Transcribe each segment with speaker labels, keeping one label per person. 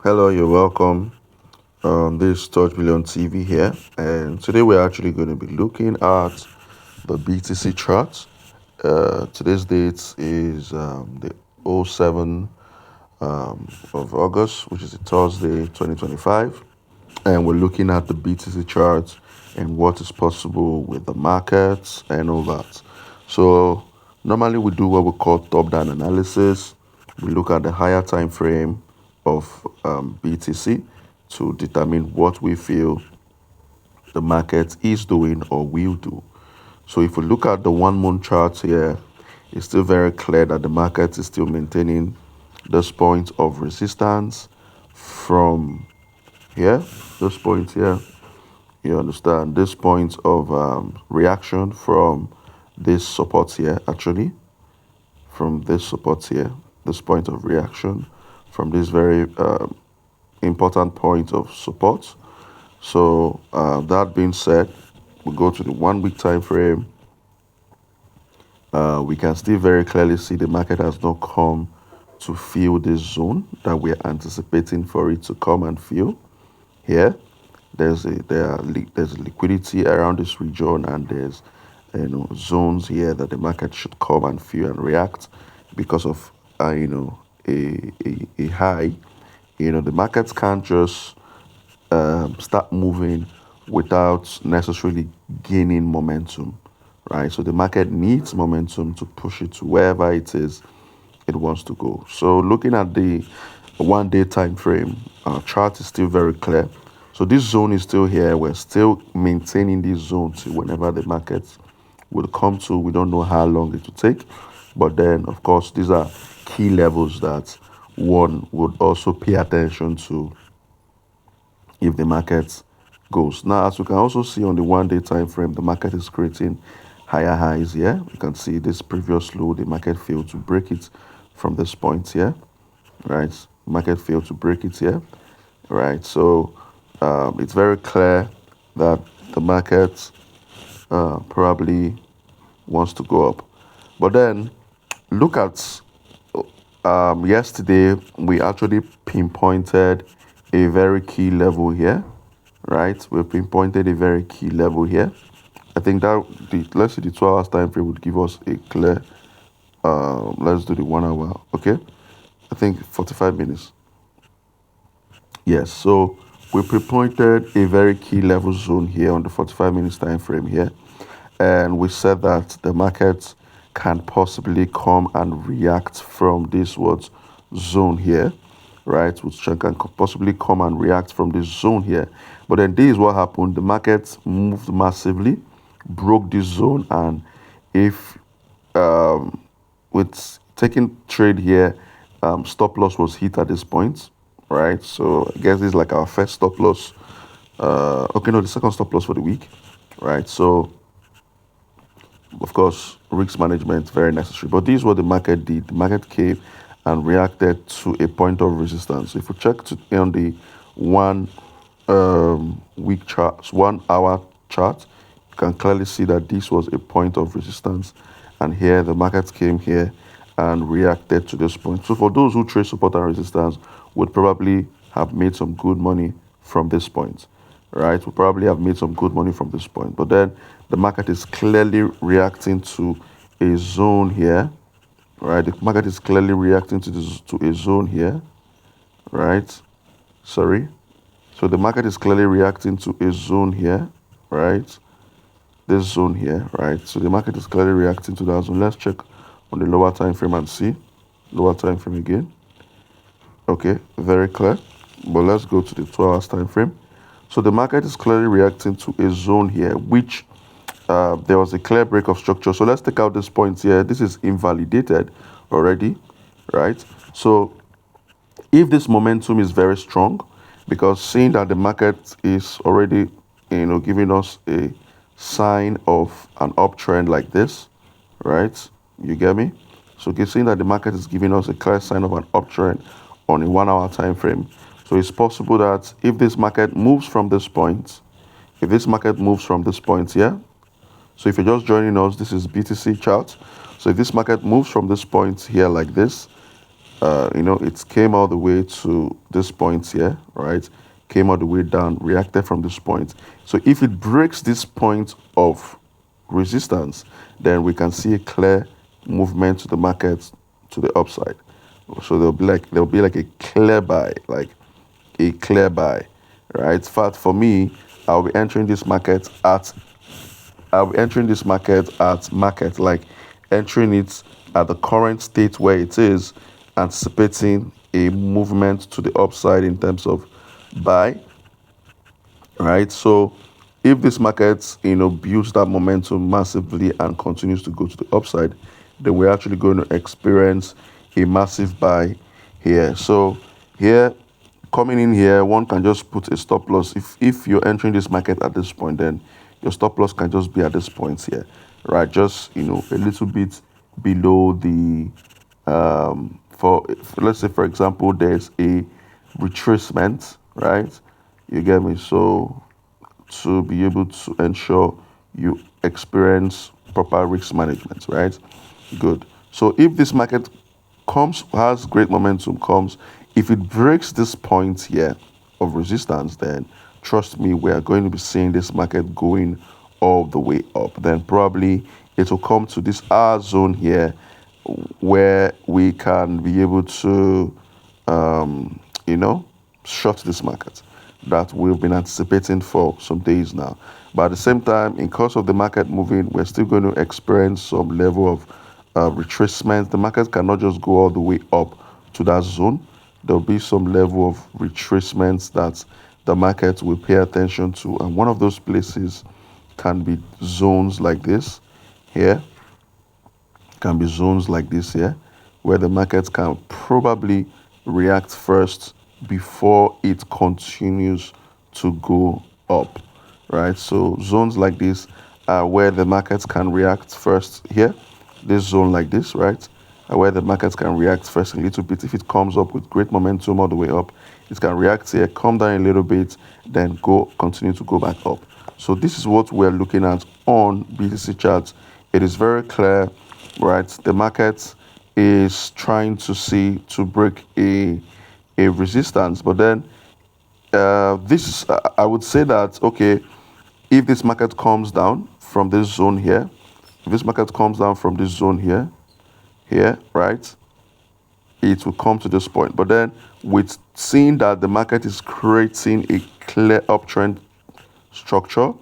Speaker 1: Hello, you're welcome. This is Touch Million TV here, and today we're actually going to be looking at the BTC chart. Today's date is the 07 of August, which is a Thursday, 2025, and we're looking at the BTC chart and what is possible with the markets and all that. So normally we do what we call top-down analysis. We look at the higher time frame of BTC to determine what we feel the market is doing or will do. So if we look at the 1 month chart here, it's still very clear that the market is still maintaining this point of resistance from here, this point here. You understand this point of reaction from this support here, actually, from this support here, this point of reaction from this very important point of support. So that being said, we go to the 1 week time frame. We can still very clearly see the market has not come to fill this zone that we're anticipating for it to come and fill. Here, there's liquidity around this region, and there's zones here that the market should come and fill and react because of a high. The markets can't just start moving without necessarily gaining momentum, right? So the market needs momentum to push it to wherever it is it wants to go. So looking at the 1 day time frame, our chart is still very clear. So this zone is still here. We're still maintaining this zone to whenever the market will come to. We don't know how long it will take, but then of course these are key levels that one would also pay attention to if the market goes. Now, as you can also see on the 1 day time frame, the market is creating higher highs here. You can see this previous low, the market failed to break it from this point here, right? Market failed to break it here, right? So it's very clear that the market probably wants to go up. But then look at yesterday, we actually pinpointed a very key level here, right? We pinpointed a very key level here. I think that let's see, the 12 hours time frame would give us a clear. Let's do the 1 hour, okay? I think 45 minutes. Yes, so we pinpointed a very key level zone here on the 45 minutes time frame here, and we said that the market can possibly come and react from this zone here, right? Which can possibly come and react from this zone here. But then this is what happened. The market moved massively, broke this zone, and if with taking trade here, stop loss was hit at this point, right? So I guess this is like our first stop loss. Okay, no, the second stop loss for the week, right? So of course, risk management very necessary. But this is what the market did. The market came and reacted to a point of resistance. If we check on the 1 week chart, 1 hour chart, you can clearly see that this was a point of resistance. And here the market came here and reacted to this point. So for those who trade support and resistance, would probably have made some good money from this point, right? We probably have made some good money from this point. But then the market is clearly reacting to a zone here, right? The market is clearly reacting to a zone here, right? Sorry. So the market is clearly reacting to a zone here, right? This zone here, right? So the market is clearly reacting to that zone. Let's check on the lower time frame and see. Lower time frame again. Okay, very clear. But let's go to the 12 hours time frame. So the market is clearly reacting to a zone here, which there was a clear break of structure. So let's take out this point here. This is invalidated already, right? So if this momentum is very strong, because seeing that the market is already, giving us a sign of an uptrend like this, right? You get me? So seeing that the market is giving us a clear sign of an uptrend on a 1 hour time frame. So it's possible that if this market moves from this point, here, so if you're just joining us, this is BTC chart. So if this market moves from this point here like this, it came all the way to this point here, right? Came all the way down, reacted from this point. So if it breaks this point of resistance, then we can see a clear movement to the market to the upside. So there'll be like a clear buy, right? In fact, for me, I'll be entering this market at market, like entering it at the current state where it is, anticipating a movement to the upside in terms of buy, right? So if this market, builds that momentum massively and continues to go to the upside, then we're actually going to experience a massive buy here. So here, coming in here, one can just put a stop loss. If you're entering this market at this point, then your stop loss can just be at this point here, right? Just, a little bit below the, for let's say, for example, there's a retracement, right? You get me? So to be able to ensure you experience proper risk management, right? Good. So if this market has great momentum, if it breaks this point here of resistance, then trust me, we are going to be seeing this market going all the way up. Then probably it will come to this R zone here where we can be able to, short this market that we've been anticipating for some days now. But at the same time, in course of the market moving, we're still going to experience some level of retracement. The market cannot just go all the way up to that zone. There'll be some level of retracements that the market will pay attention to. And one of those places can be zones like this here, where the market can probably react first before it continues to go up, right? So zones like this are where the markets can react first here. This zone like this, right? Where the markets can react first a little bit. If it comes up with great momentum all the way up, it can react here, come down a little bit, then continue to go back up. So this is what we're looking at on BTC charts. It is very clear, right? The market is trying to break a resistance, but then I would say that, okay, if this market comes down from this zone here, right, it will come to this point. But then with seeing that the market is creating a clear uptrend structure,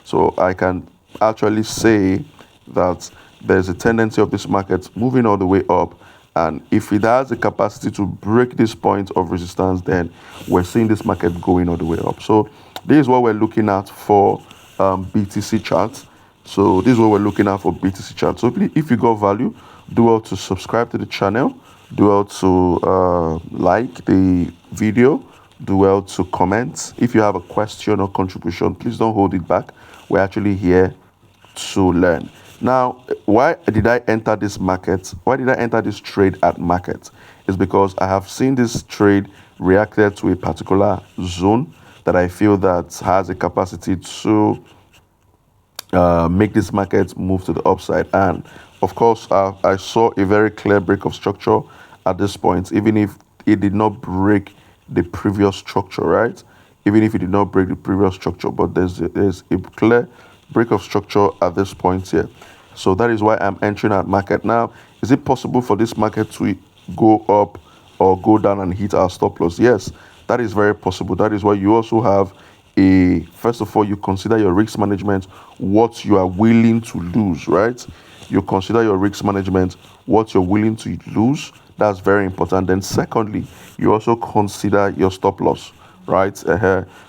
Speaker 1: so I can actually say that there's a tendency of this market moving all the way up. And if it has the capacity to break this point of resistance, then we're seeing this market going all the way up. So this is what we're looking at for BTC charts. So if you got value, do well to subscribe to the channel, do well to like the video, do well to comment. If you have a question or contribution, please don't hold it back. We're actually here to learn. Now, why did I enter this market? Why did I enter this trade at market? It's because I have seen this trade reacted to a particular zone that I feel that has a capacity to make this market move to the upside. And of course, I saw a very clear break of structure at this point, even if it did not break the previous structure, right? But there's a clear break of structure at this point here. So that is why I'm entering at market. Now, is it possible for this market to go up or go down and hit our stop loss? Yes, that is very possible. That is why you also have first of all, you consider your risk management, what you are willing to lose, right? You consider your risk management, what you're willing to lose. That's very important. Then secondly, you also consider your stop loss, right?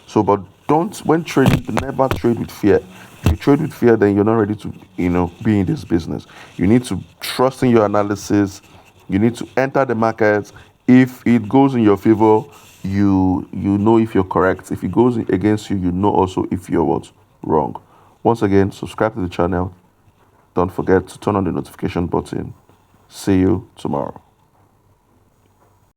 Speaker 1: So, but when trading, never trade with fear. If you trade with fear, then you're not ready to, be in this business. You need to trust in your analysis. You need to enter the market. If it goes in your favor, you know if you're correct. If it goes against you, you know also if you're wrong. Once again, subscribe to the channel. Don't forget to turn on the notification button. See you tomorrow.